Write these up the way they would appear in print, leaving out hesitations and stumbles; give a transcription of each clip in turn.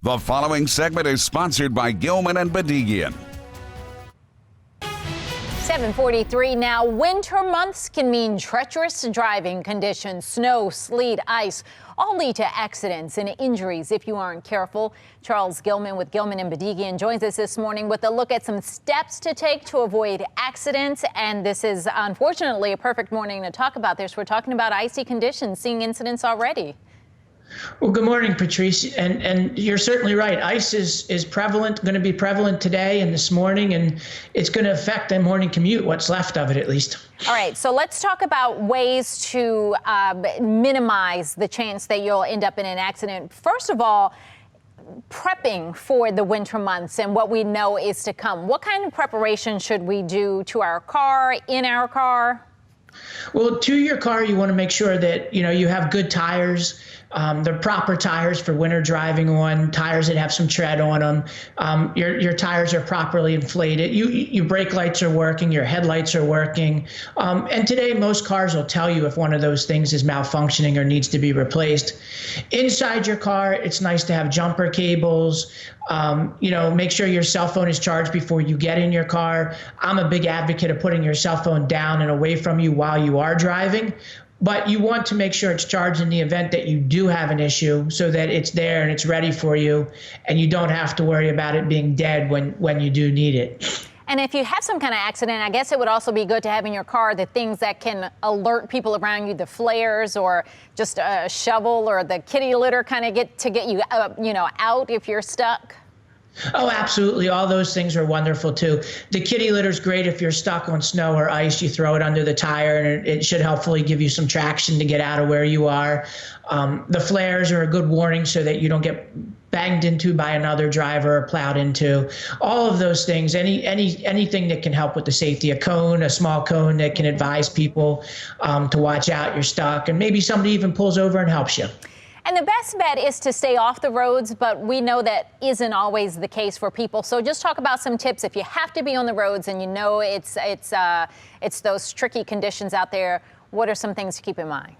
The following segment is sponsored by Gilman and Bedigian. 7:43 now. Winter months can mean treacherous driving conditions. Snow, sleet, ice all lead to accidents and injuries if you aren't careful. Charles Gilman with Gilman and Bedigian joins us this morning with a look at some steps to take to avoid accidents. And this is unfortunately a perfect morning to talk about this. We're talking about icy conditions, seeing incidents already. Well, good morning, Patrice. And you're certainly right. Ice is prevalent, going to be prevalent today and this morning, and it's going to affect the morning commute, what's left of it at least. All right, so let's talk about ways to minimize the chance that you'll end up in an accident. First of all, prepping for the winter months and what we know is to come. What kind of preparation should we do to our car, in our car? Well, to your car, you want to make sure that, you have good tires. The proper tires for winter driving on, tires that have some tread on them. Your tires are properly inflated. Your brake lights are working, your headlights are working. And today, most cars will tell you if one of those things is malfunctioning or needs to be replaced. Inside your car, it's nice to have jumper cables. Make sure your cell phone is charged before you get in your car. I'm a big advocate of putting your cell phone down and away from you while you are driving. But you want to make sure it's charged in the event that you do have an issue so that it's there and it's ready for you and you don't have to worry about it being dead when you do need it. And if you have some kind of accident, I guess it would also be good to have in your car the things that can alert people around you, the flares or just a shovel or the kitty litter kind of get you out if you're stuck. Oh, absolutely. All those things are wonderful, too. The kitty litter is great if you're stuck on snow or ice. You throw it under the tire, and it should hopefully give you some traction to get out of where you are. The flares are a good warning so that you don't get banged into by another driver or plowed into. All of those things, anything that can help with the safety, a cone, a small cone that can advise people to watch out, you're stuck, and maybe somebody even pulls over and helps you. And the best bet is to stay off the roads, but we know that isn't always the case for people. So just talk about some tips if you have to be on the roads and it's those tricky conditions out there. What are some things to keep in mind?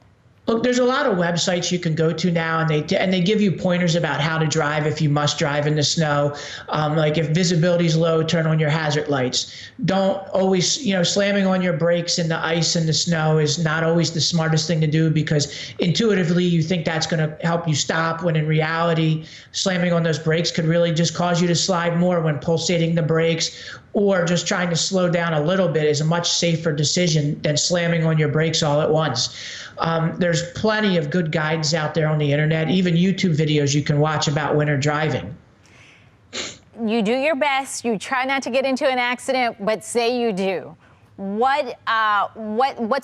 Look, there's a lot of websites you can go to now, and they give you pointers about how to drive if you must drive in the snow. Like if visibility is low, turn on your hazard lights. Don't always, slamming on your brakes in the ice and the snow is not always the smartest thing to do because intuitively you think that's going to help you stop when in reality, slamming on those brakes could really just cause you to slide more when pulsating the brakes, or just trying to slow down a little bit is a much safer decision than slamming on your brakes all at once. There's plenty of good guidance out there on the internet, even YouTube videos you can watch about winter driving. You do your best. You try not to get into an accident, but say you do. What's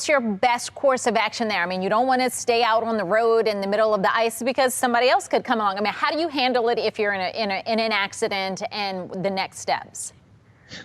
your best course of action there? I mean, you don't want to stay out on the road in the middle of the ice because somebody else could come along. I mean, how do you handle it if you're in an accident and the next steps?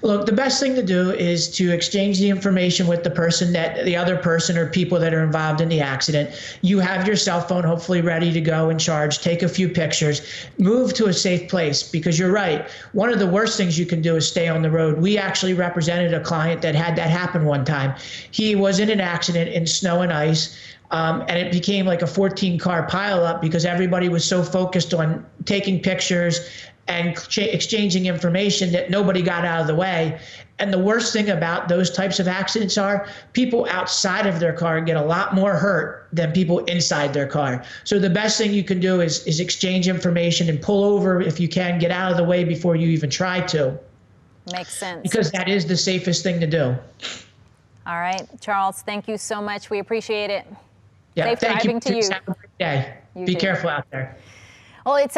Look, the best thing to do is to exchange the information with the other person or people that are involved in the accident. You have your cell phone hopefully ready to go and charge. Take a few pictures. Move to a safe place because you're right. One of the worst things you can do is stay on the road. We actually represented a client that had that happen one time. He was in an accident in snow and ice. And it became like a 14-car pileup because everybody was so focused on taking pictures and exchanging information that nobody got out of the way. And the worst thing about those types of accidents are people outside of their car get a lot more hurt than people inside their car. So the best thing you can do is exchange information and pull over if you can, get out of the way before you even try to. Makes sense. Because that is the safest thing to do. All right, Charles, thank you so much. We appreciate it. Yeah, Safe thank driving you. to you. Have a great day. Be careful out there. Well, it's